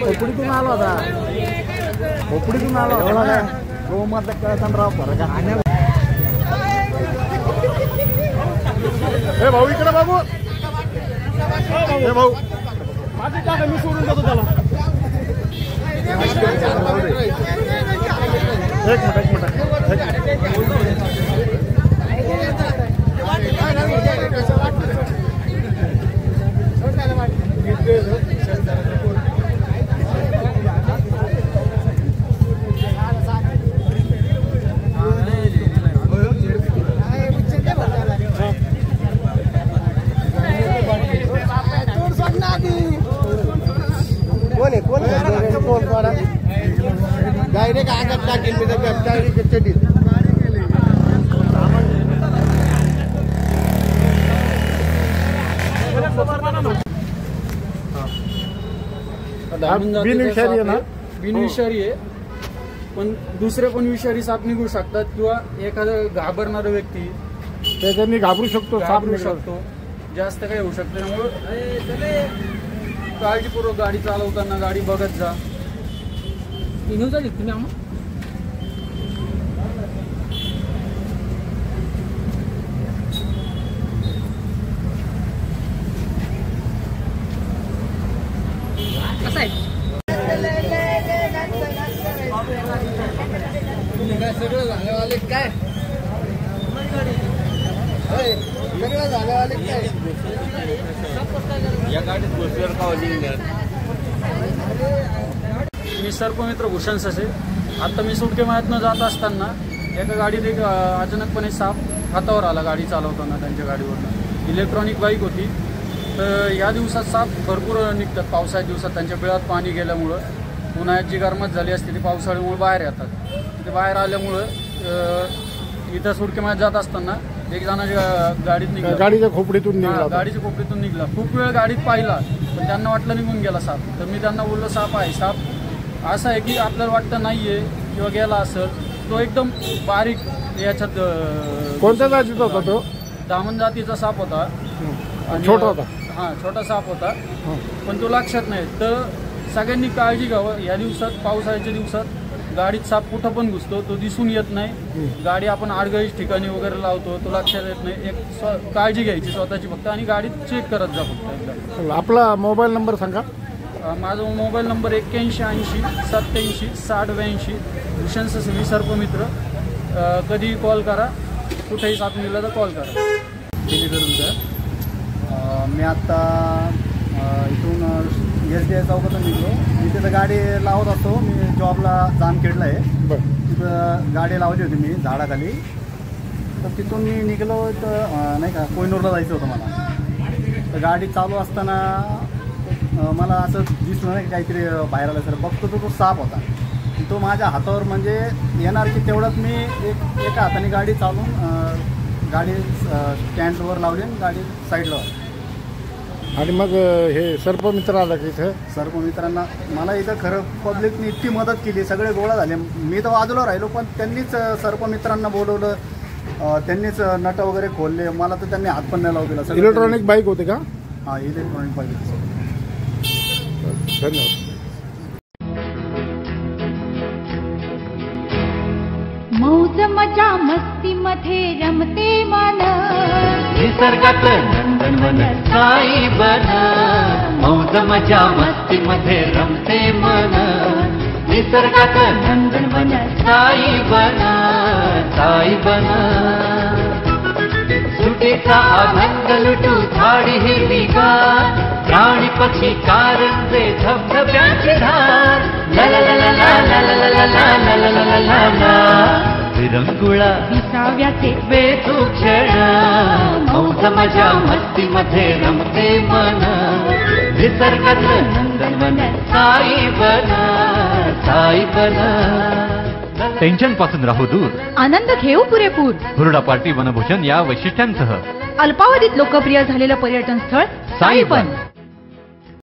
खोपडीतून आला होता खोपडीतून आला होता रोमधला कळसन राव फरक हे भाऊ इकडे बाबू हे भाऊ माझी टाका मी सोडून देतो त्याला एक मिनिट डायरेक्ट आगात टाकेल मी डायरेक्ट चढील बिनविषारी आहे ना बिनविषारी आहे पण दुसरे पण विषारी साप निघू शकतात किंवा एखादा घाबरणारा व्यक्ती त्याच्यानी घाबरू शकतो जास्त काही होऊ शकतं त्यामुळे काळजीपूर्वक गाडी चालवताना गाडी बघत जा इनू झाली तुम्ही आम्हाला कसं आहे सगळं झाल्यावाले काय सगळं झाल्यावाले काय या गाडीत बसल्यावर का मी सर्पमित्र भूषण ससे आता मी सुटकेमाळ्यातनं जात असताना एका गाडीत एक अचानकपणे साप हातावर आला गाडी चालवताना त्यांच्या गाडीवरनं इलेक्ट्रॉनिक बाईक होती तर या दिवसात साप भरपूर निघतात पावसाळ्याच्या दिवसात त्यांच्या बिळात पाणी गेल्यामुळं उन्हाळ्यात जी गरमत झाली असते ती पावसाळ्यामुळे बाहेर येतात ते बाहेर आल्यामुळं इथं सुटकेमाळ्यात जात असताना एक जणाच्या गाडीत निघाला गाडीच्या खोपडीतून निघला खूप वेळ गाडीत पाहिला पण त्यांना वाटलं निघून गेला साप तर मी त्यांना बोललो साप आहे साप असं आहे की आपल्याला वाटतं नाहीये किंवा गेला असेल तो एकदम बारीक याच्यात कोणत्या जातीचा होता तो दामन जातीचा साप होता छोटा होता हा छोटा साप होता पण तो लक्षात नाही तर सगळ्यांनी काळजी घ्यावं या दिवसात पावसाळ्याच्या दिवसात गाडीत साप कुठं पण घुसतो तो दिसून येत नाही गाडी आपण आडगळीच्या ठिकाणी वगैरे लावतो तो लक्षात येत नाही एक काळजी घ्यायची स्वतःची फक्त आणि गाडीत चेक करत जा फक्त एकदा आपला मोबाईल नंबर सांगा माझा मोबाईल नंबर 8180876082 भूषण ससे मी सर्पमित्र कधी कॉल करा कुठेही साप निघाला तर कॉल करा ठीक आहे मी आत्ता इथून SDI चौकातून निघलो मी तिथं गाडी लावत असतो मी जॉबला जामखेडला आहे तिथं गाडी लावली होती मी झाडाखाली तर तिथून मी निघलो तर नाही का कोयनूरला जायचं होतं मला तर गाडी चालू असताना मला असं दिसलं नाही काहीतरी बाहेर आलं सर बघतो तो साप होता तो माझ्या हातावर म्हणजे येणार की तेवढंच मी एका हाताने गाडी चालून गाडी स्टँडवर लावली आणि गाडी साईडला आणि मग हे सर्पमित्र आला की इथं सर्पमित्रांना मला इथं खरं पब्लिकने इतकी मदत केली सगळे गोळा झाले मी तर बाजूला राहिलो पण त्यांनीच सर्पमित्रांना बोलवलं त्यांनीच नट वगैरे खोलले मला तर त्यांनी हात पण नाही लावू दिला इलेक्ट्रॉनिक बाईक होते का हां इलेक्ट्रॉनिक बाईक धन्यवाद मौज मजा मस्ती मध्ये रमते मन निसर्गात नंदनवन साई बन मौज मजा मस्ती मध्ये रमते मन निसर्गात नंदनवन साई बन सुटीचा आनंद लुटू झाडी हिरवीगार प्राणी पक्षी कारंजे धबधब्याची धार ला ला ला ला ला ला ला ला ला ला ला ला ला विरंगुळा विसाव्याचे वेचू क्षण मौज मजा मस्ती मध्ये रमते मन निसर्गात नंदनवन साई बन टेन्शन पासून राहू दूर, आनंद घेऊ पुरेपूर. हुरडा पार्टी वनभोजन या वैशिष्ट्यांसह अल्पावधीत लोकप्रिय झालेलं पर्यटन स्थळ साईबन.